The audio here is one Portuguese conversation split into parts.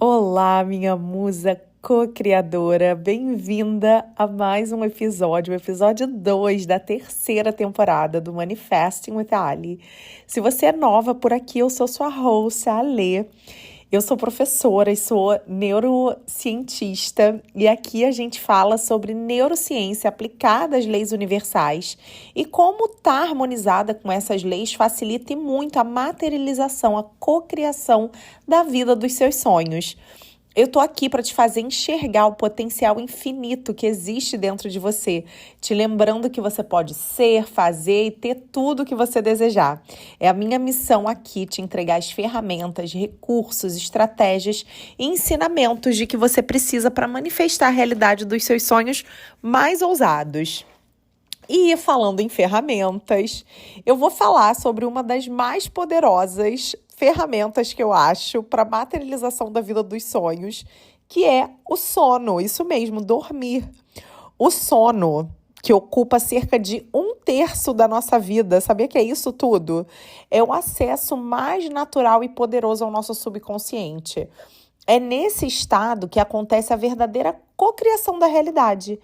Olá, minha musa co-criadora, bem-vinda a mais um episódio, o episódio 2 da terceira temporada do Manifesting with Ali. Se você é nova por aqui, eu sou sua host, a Ale. Eu sou professora e sou neurocientista e aqui a gente fala sobre neurociência aplicada às leis universais e como estar harmonizada com essas leis facilita muito a materialização, a cocriação da vida dos seus sonhos. Eu tô aqui para te fazer enxergar o potencial infinito que existe dentro de você, te lembrando que você pode ser, fazer e ter tudo o que você desejar. É a minha missão aqui te entregar as ferramentas, recursos, estratégias e ensinamentos de que você precisa para manifestar a realidade dos seus sonhos mais ousados. E falando em ferramentas, eu vou falar sobre uma das mais poderosas ferramentas que eu acho para materialização da vida dos sonhos, que é o sono, isso mesmo, dormir. O sono, que ocupa cerca de 1/3 da nossa vida, sabia que é isso tudo? É o acesso mais natural e poderoso ao nosso subconsciente. É nesse estado que acontece a verdadeira cocriação da realidade.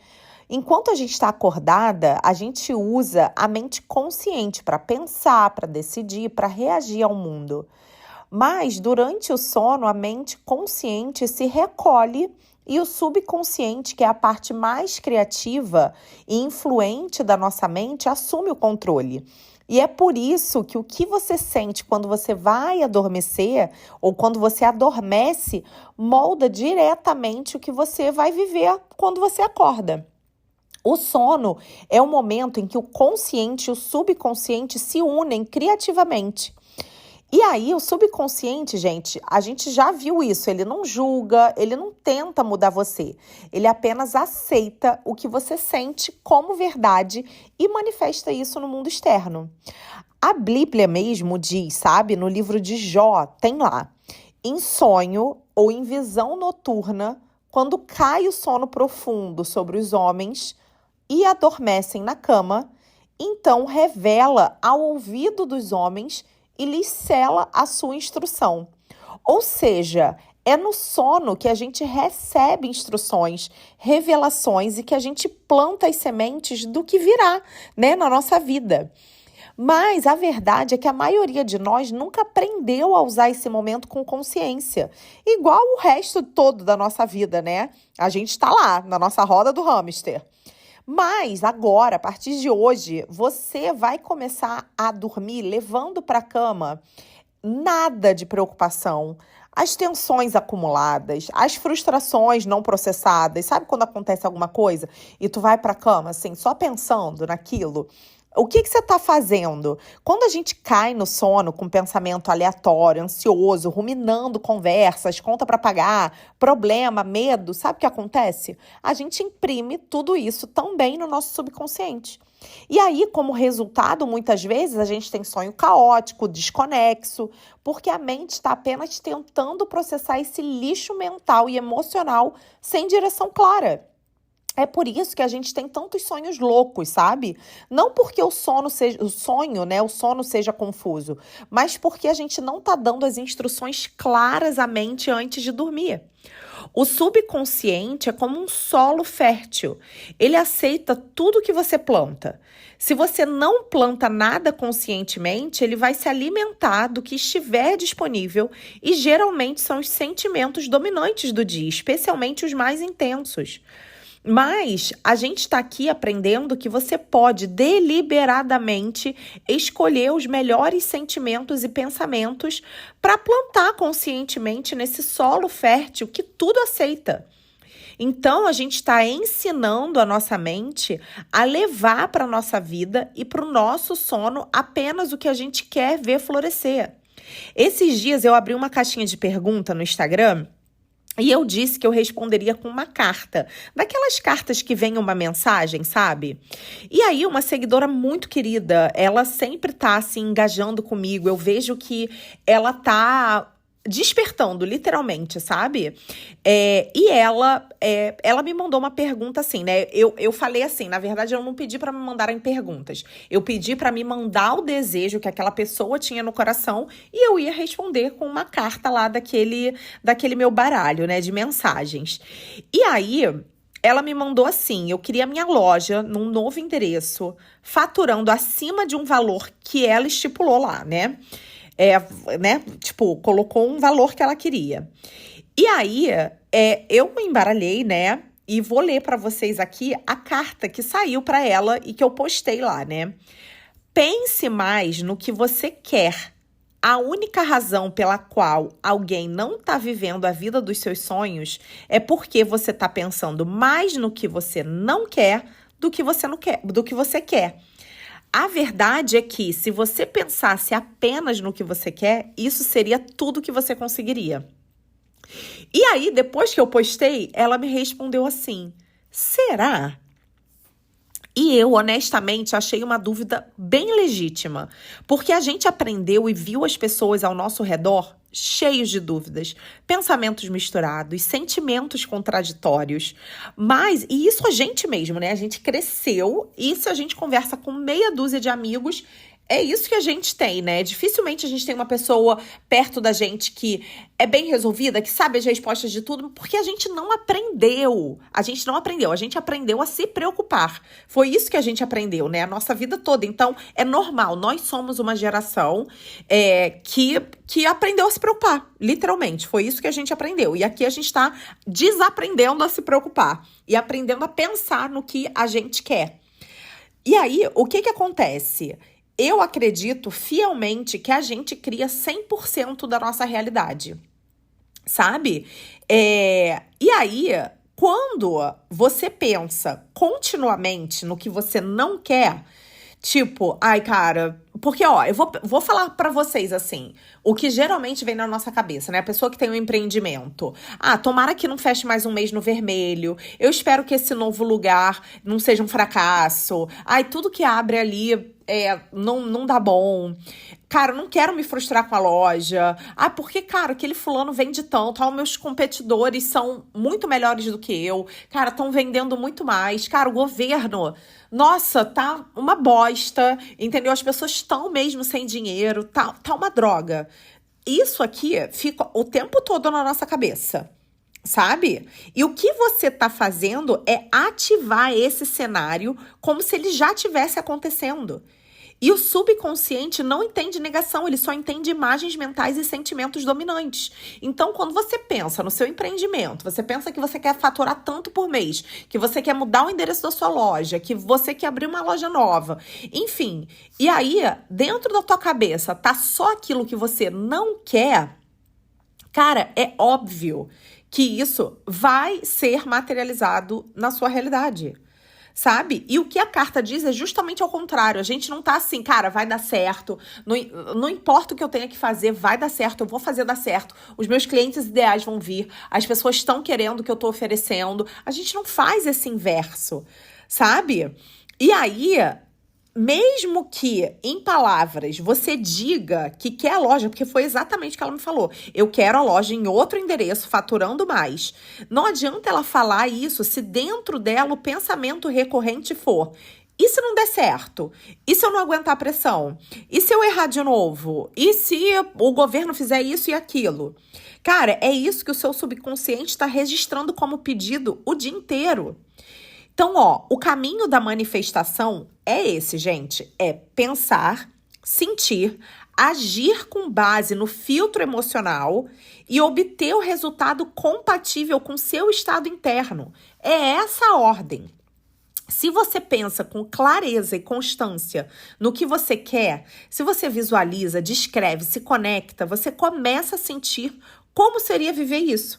Enquanto a gente está acordada, a gente usa a mente consciente para pensar, para decidir, para reagir ao mundo. Mas durante o sono, a mente consciente se recolhe e o subconsciente, que é a parte mais criativa e influente da nossa mente, assume o controle. E é por isso que o que você sente quando você vai adormecer ou quando você adormece molda diretamente o que você vai viver quando você acorda. O sono é o momento em que o consciente e o subconsciente se unem criativamente. E aí, o subconsciente, gente, a gente já viu isso, ele não julga, ele não tenta mudar você. Ele apenas aceita o que você sente como verdade e manifesta isso no mundo externo. A Bíblia mesmo diz, sabe, no livro de Jó, tem lá, em sonho ou em visão noturna, quando cai o sono profundo sobre os homens e adormecem na cama, então revela ao ouvido dos homens e lhes sela a sua instrução. Ou seja, é no sono que a gente recebe instruções, revelações e que a gente planta as sementes do que virá, né, na nossa vida. Mas a verdade é que a maioria de nós nunca aprendeu a usar esse momento com consciência, igual o resto todo da nossa vida, né? A gente está lá, na nossa roda do hamster. Mas agora, a partir de hoje, você vai começar a dormir levando para a cama nada de preocupação, as tensões acumuladas, as frustrações não processadas. Sabe quando acontece alguma coisa e tu vai para a cama assim, só pensando naquilo? O que você está fazendo? Quando a gente cai no sono com pensamento aleatório, ansioso, ruminando conversas, conta para pagar, problema, medo, sabe o que acontece? A gente imprime tudo isso também no nosso subconsciente. E aí, como resultado, muitas vezes a gente tem sonho caótico, desconexo, porque a mente está apenas tentando processar esse lixo mental e emocional sem direção clara. É por isso que a gente tem tantos sonhos loucos, sabe? Não porque o sono seja confuso, mas porque a gente não tá dando as instruções claras à mente antes de dormir. O subconsciente é como um solo fértil. Ele aceita tudo que você planta. Se você não planta nada conscientemente, ele vai se alimentar do que estiver disponível e geralmente são os sentimentos dominantes do dia, especialmente os mais intensos. Mas a gente está aqui aprendendo que você pode deliberadamente escolher os melhores sentimentos e pensamentos para plantar conscientemente nesse solo fértil que tudo aceita. Então, a gente está ensinando a nossa mente a levar para a nossa vida e para o nosso sono apenas o que a gente quer ver florescer. Esses dias eu abri uma caixinha de pergunta no Instagram. E eu disse que eu responderia com uma carta, daquelas cartas que vem uma mensagem, sabe? E aí uma seguidora muito querida, ela sempre tá assim engajando comigo, eu vejo que ela tá despertando, literalmente, sabe? E ela me mandou uma pergunta assim, né? Eu falei assim, na verdade, eu não pedi pra me mandarem perguntas. Eu pedi pra me mandar o desejo que aquela pessoa tinha no coração e eu ia responder com uma carta lá daquele meu baralho, né? De mensagens. E aí, ela me mandou assim, eu queria minha loja num novo endereço, faturando acima de um valor que ela estipulou lá, né? Né? Tipo, colocou um valor que ela queria. E aí, eu me embaralhei, né? E vou ler pra vocês aqui a carta que saiu pra ela e que eu postei lá, né? Pense mais no que você quer. A única razão pela qual alguém não está vivendo a vida dos seus sonhos é porque você está pensando mais no que você não quer do que você não quer, do que você quer. A verdade é que, se você pensasse apenas no que você quer, isso seria tudo que você conseguiria. E aí, depois que eu postei, ela me respondeu assim: será? E eu, honestamente, achei uma dúvida bem legítima, porque a gente aprendeu e viu as pessoas ao nosso redor cheios de dúvidas, pensamentos misturados, sentimentos contraditórios. E isso a gente mesmo, né? A gente cresceu e se a gente conversa com meia dúzia de amigos, é isso que a gente tem, né? Dificilmente a gente tem uma pessoa perto da gente que é bem resolvida, que sabe as respostas de tudo, porque a gente não aprendeu. A gente aprendeu a se preocupar. Foi isso que a gente aprendeu, né? A nossa vida toda. Então, é normal. Nós somos uma geração que aprendeu a se preocupar, literalmente. Foi isso que a gente aprendeu. E aqui a gente está desaprendendo a se preocupar e aprendendo a pensar no que a gente quer. E aí, o que acontece? Eu acredito fielmente que a gente cria 100% da nossa realidade, sabe? E aí, quando você pensa continuamente no que você não quer, tipo, ai, cara, porque, ó, eu vou falar pra vocês, assim, o que geralmente vem na nossa cabeça, né? A pessoa que tem um empreendimento. Ah, tomara que não feche mais um mês no vermelho. Eu espero que esse novo lugar não seja um fracasso. Ai, tudo que abre ali não dá bom. Cara, eu não quero me frustrar com a loja. Ah, porque, cara, aquele fulano vende tanto. Ah, meus competidores são muito melhores do que eu. Cara, estão vendendo muito mais. Cara, o governo, nossa, tá uma bosta, entendeu? As pessoas estão mesmo sem dinheiro, tá uma droga. Isso aqui fica o tempo todo na nossa cabeça, sabe? E o que você tá fazendo é ativar esse cenário como se ele já tivesse acontecendo. E o subconsciente não entende negação, ele só entende imagens mentais e sentimentos dominantes. Então, quando você pensa no seu empreendimento, você pensa que você quer faturar tanto por mês, que você quer mudar o endereço da sua loja, que você quer abrir uma loja nova, enfim. E aí, dentro da tua cabeça, tá só aquilo que você não quer, cara, é óbvio que isso vai ser materializado na sua realidade. Sabe? E o que a carta diz é justamente ao contrário. A gente não tá assim, cara, vai dar certo. Não importa o que eu tenha que fazer, vai dar certo. Eu vou fazer dar certo. Os meus clientes ideais vão vir. As pessoas estão querendo o que eu tô oferecendo. A gente não faz esse inverso, sabe? E aí, mesmo que, em palavras, você diga que quer a loja, porque foi exatamente o que ela me falou. Eu quero a loja em outro endereço, faturando mais. Não adianta ela falar isso se dentro dela o pensamento recorrente for: e se não der certo? E se eu não aguentar a pressão? E se eu errar de novo? E se o governo fizer isso e aquilo? Cara, é isso que o seu subconsciente está registrando como pedido o dia inteiro. Então, ó, o caminho da manifestação é esse, gente. É pensar, sentir, agir com base no filtro emocional e obter o resultado compatível com seu estado interno. É essa a ordem. Se você pensa com clareza e constância no que você quer, se você visualiza, descreve, se conecta, você começa a sentir como seria viver isso.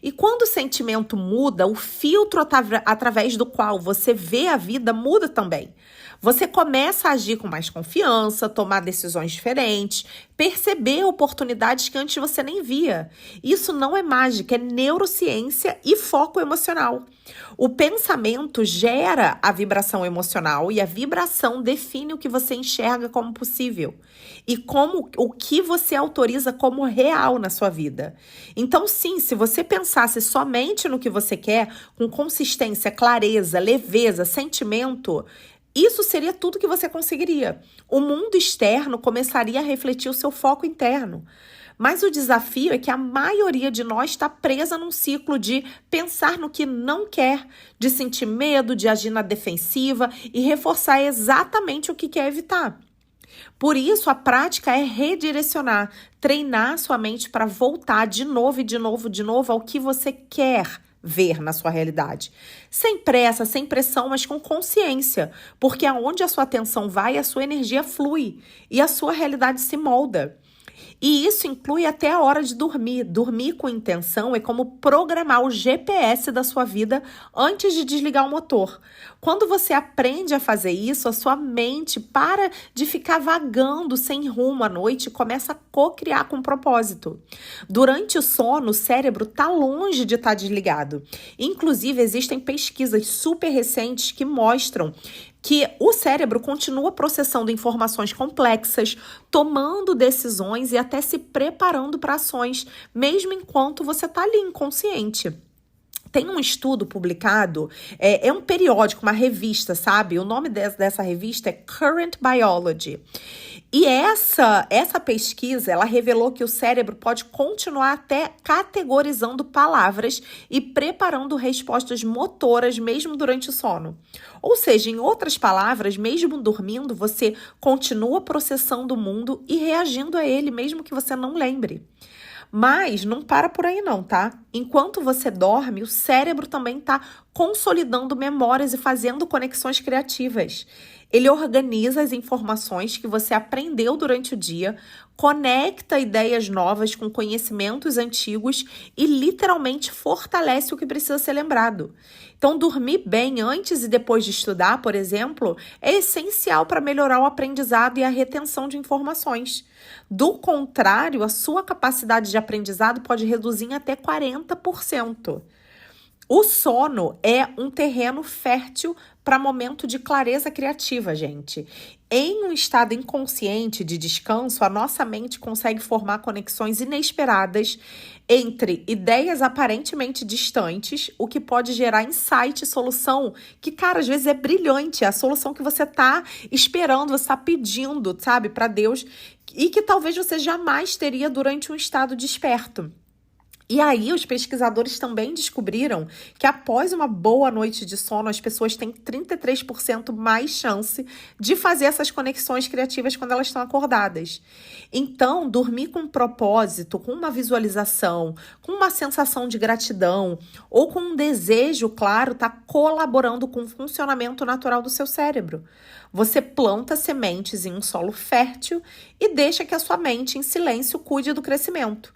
E quando o sentimento muda, o filtro através do qual você vê a vida muda também. Você começa a agir com mais confiança, tomar decisões diferentes, perceber oportunidades que antes você nem via. Isso não é mágica, é neurociência e foco emocional. O pensamento gera a vibração emocional e a vibração define o que você enxerga como possível e como o que você autoriza como real na sua vida. Então, sim, se você pensasse somente no que você quer, com consistência, clareza, leveza, sentimento, isso seria tudo que você conseguiria. O mundo externo começaria a refletir o seu foco interno. Mas o desafio é que a maioria de nós está presa num ciclo de pensar no que não quer, de sentir medo, de agir na defensiva e reforçar exatamente o que quer evitar. Por isso, a prática é redirecionar, treinar sua mente para voltar de novo e de novo, de novo ao que você quer ver na sua realidade. Sem pressa, sem pressão, mas com consciência, porque aonde a sua atenção vai, a sua energia flui e a sua realidade se molda. E isso inclui até a hora de dormir. Dormir com intenção é como programar o GPS da sua vida antes de desligar o motor. Quando você aprende a fazer isso, a sua mente para de ficar vagando sem rumo à noite e começa a co-criar com propósito. Durante o sono, o cérebro está longe de estar desligado. Inclusive, existem pesquisas super recentes que mostram que o cérebro continua processando informações complexas, tomando decisões e até se preparando para ações, mesmo enquanto você está ali inconsciente. Tem um estudo publicado, é um periódico, uma revista, sabe? O nome dessa revista é Current Biology. E essa pesquisa, ela revelou que o cérebro pode continuar até categorizando palavras e preparando respostas motoras mesmo durante o sono. Ou seja, em outras palavras, mesmo dormindo, você continua processando o mundo e reagindo a ele, mesmo que você não lembre. Mas não para por aí não, tá? Enquanto você dorme, o cérebro também está consolidando memórias e fazendo conexões criativas. Ele organiza as informações que você aprendeu durante o dia, conecta ideias novas com conhecimentos antigos e literalmente fortalece o que precisa ser lembrado. Então, dormir bem antes e depois de estudar, por exemplo, é essencial para melhorar o aprendizado e a retenção de informações. Do contrário, a sua capacidade de aprendizado pode reduzir em até 40%. O sono é um terreno fértil para momento de clareza criativa, gente. Em um estado inconsciente de descanso, a nossa mente consegue formar conexões inesperadas entre ideias aparentemente distantes, o que pode gerar insight e solução que, cara, às vezes é brilhante, é a solução que você está esperando, você está pedindo, sabe, para Deus, e que talvez você jamais teria durante um estado desperto. E aí, os pesquisadores também descobriram que após uma boa noite de sono, as pessoas têm 33% mais chance de fazer essas conexões criativas quando elas estão acordadas. Então, dormir com um propósito, com uma visualização, com uma sensação de gratidão ou com um desejo claro, está colaborando com o funcionamento natural do seu cérebro. Você planta sementes em um solo fértil e deixa que a sua mente, em silêncio, cuide do crescimento.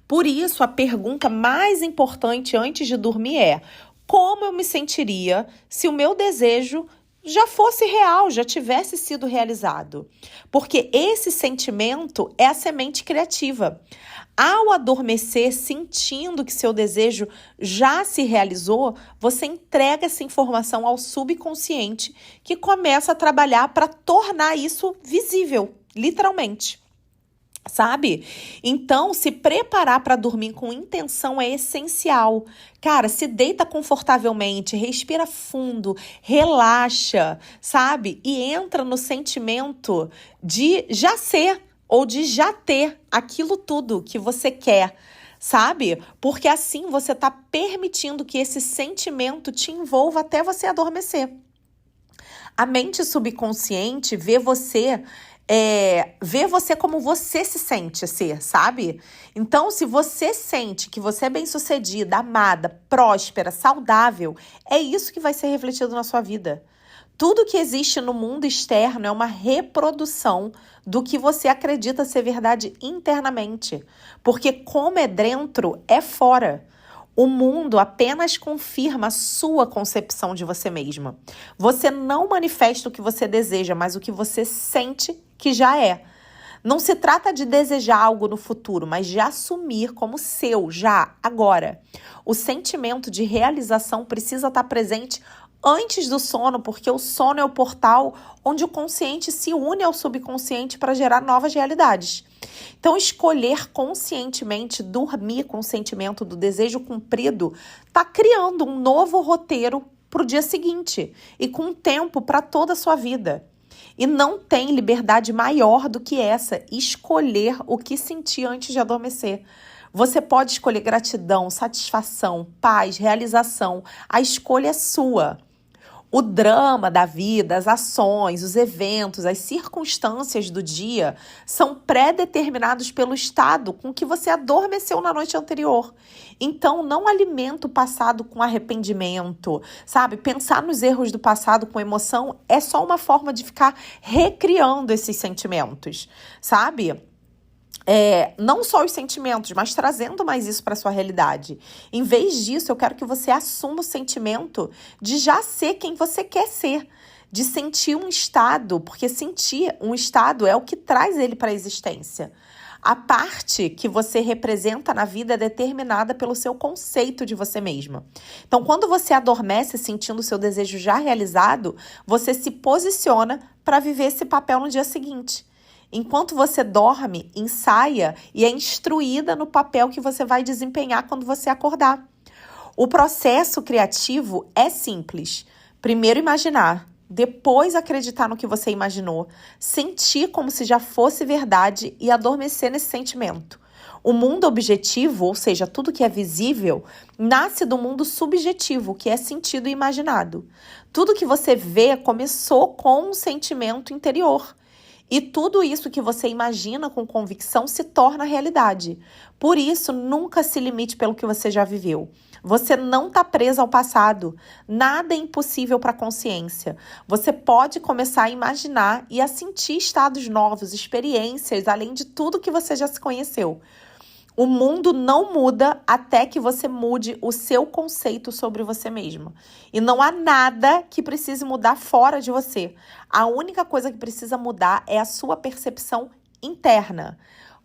Por isso, a pergunta mais importante antes de dormir é: como eu me sentiria se o meu desejo já fosse real, já tivesse sido realizado? Porque esse sentimento é a semente criativa. Ao adormecer, sentindo que seu desejo já se realizou, você entrega essa informação ao subconsciente, que começa a trabalhar para tornar isso visível, literalmente. Sabe? Então, se preparar para dormir com intenção é essencial. Cara, se deita confortavelmente, respira fundo, relaxa, sabe? E entra no sentimento de já ser ou de já ter aquilo tudo que você quer, sabe? Porque assim você está permitindo que esse sentimento te envolva até você adormecer. A mente subconsciente vê você como você se sente ser, sabe? Então, se você sente que você é bem-sucedida, amada, próspera, saudável, é isso que vai ser refletido na sua vida. Tudo que existe no mundo externo é uma reprodução do que você acredita ser verdade internamente. Porque como é dentro, é fora. O mundo apenas confirma a sua concepção de você mesma. Você não manifesta o que você deseja, mas o que você sente que já é. Não se trata de desejar algo no futuro, mas de assumir como seu, já, agora. O sentimento de realização precisa estar presente antes do sono, porque o sono é o portal onde o consciente se une ao subconsciente para gerar novas realidades. Então, escolher conscientemente dormir com o sentimento do desejo cumprido está criando um novo roteiro para o dia seguinte e com tempo para toda a sua vida. E não tem liberdade maior do que essa, escolher o que sentir antes de adormecer. Você pode escolher gratidão, satisfação, paz, realização. A escolha é sua. O drama da vida, as ações, os eventos, as circunstâncias do dia são pré-determinados pelo estado com que você adormeceu na noite anterior. Então, não alimenta o passado com arrependimento, sabe? Pensar nos erros do passado com emoção é só uma forma de ficar recriando esses sentimentos, sabe? Não só os sentimentos, mas trazendo mais isso para sua realidade. Em vez disso, eu quero que você assuma o sentimento de já ser quem você quer ser, de sentir um estado, porque sentir um estado é o que traz ele para a existência. A parte que você representa na vida é determinada pelo seu conceito de você mesma. Então, quando você adormece sentindo o seu desejo já realizado, você se posiciona para viver esse papel no dia seguinte. Enquanto você dorme, ensaia e é instruída no papel que você vai desempenhar quando você acordar. O processo criativo é simples. Primeiro imaginar, depois acreditar no que você imaginou, sentir como se já fosse verdade e adormecer nesse sentimento. O mundo objetivo, ou seja, tudo que é visível, nasce do mundo subjetivo, que é sentido e imaginado. Tudo que você vê começou com um sentimento interior. E tudo isso que você imagina com convicção se torna realidade. Por isso, nunca se limite pelo que você já viveu. Você não está presa ao passado. Nada é impossível para a consciência. Você pode começar a imaginar e a sentir estados novos, experiências, além de tudo que você já se conheceu. O mundo não muda até que você mude o seu conceito sobre você mesma. E não há nada que precise mudar fora de você. A única coisa que precisa mudar é a sua percepção interna.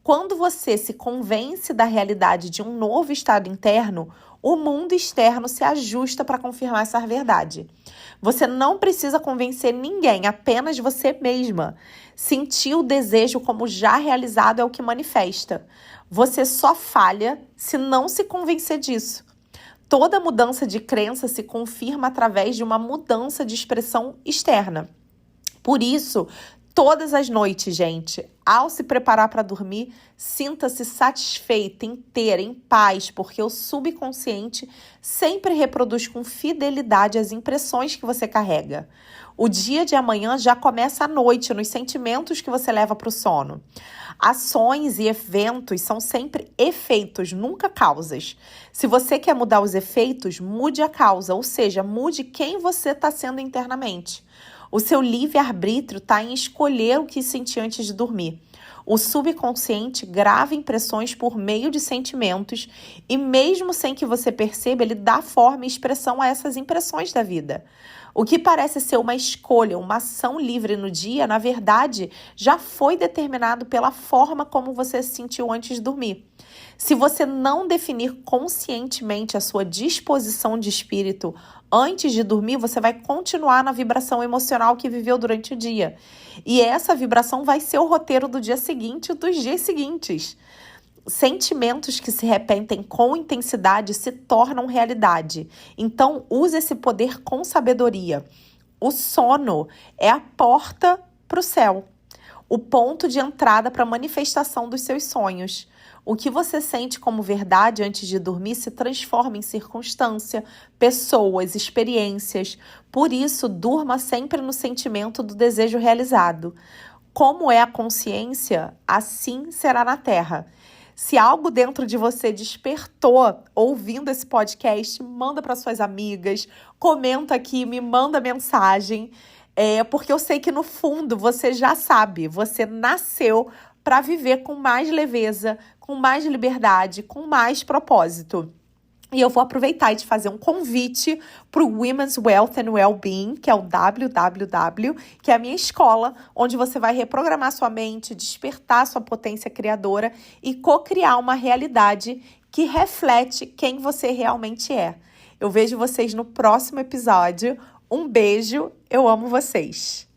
Quando você se convence da realidade de um novo estado interno, o mundo externo se ajusta para confirmar essa verdade. Você não precisa convencer ninguém, apenas você mesma. Sentir o desejo como já realizado é o que manifesta. Você só falha se não se convencer disso. Toda mudança de crença se confirma através de uma mudança de expressão externa. Por isso, todas as noites, gente, ao se preparar para dormir, sinta-se satisfeita, inteira, em paz, porque o subconsciente sempre reproduz com fidelidade as impressões que você carrega. O dia de amanhã já começa à noite, nos sentimentos que você leva para o sono. Ações e eventos são sempre efeitos, nunca causas. Se você quer mudar os efeitos, mude a causa, ou seja, mude quem você está sendo internamente. O seu livre-arbítrio está em escolher o que sentir antes de dormir. O subconsciente grava impressões por meio de sentimentos e mesmo sem que você perceba, ele dá forma e expressão a essas impressões da vida. O que parece ser uma escolha, uma ação livre no dia, na verdade, já foi determinado pela forma como você se sentiu antes de dormir. Se você não definir conscientemente a sua disposição de espírito antes de dormir, você vai continuar na vibração emocional que viveu durante o dia. E essa vibração vai ser o roteiro do dia seguinte e dos dias seguintes. Sentimentos que se repetem com intensidade se tornam realidade. Então, use esse poder com sabedoria. O sono é a porta para o céu, o ponto de entrada para a manifestação dos seus sonhos. O que você sente como verdade antes de dormir se transforma em circunstância, pessoas, experiências. Por isso, durma sempre no sentimento do desejo realizado. Como é a consciência, assim será na Terra. Se algo dentro de você despertou ouvindo esse podcast, manda para suas amigas, comenta aqui, me manda mensagem, porque eu sei que no fundo você já sabe, você nasceu para viver com mais leveza, com mais liberdade, com mais propósito. E eu vou aproveitar e te fazer um convite para o Women's Wealth and Wellbeing, que é o WWW, que é a minha escola, onde você vai reprogramar sua mente, despertar sua potência criadora e co-criar uma realidade que reflete quem você realmente é. Eu vejo vocês no próximo episódio. Um beijo, eu amo vocês!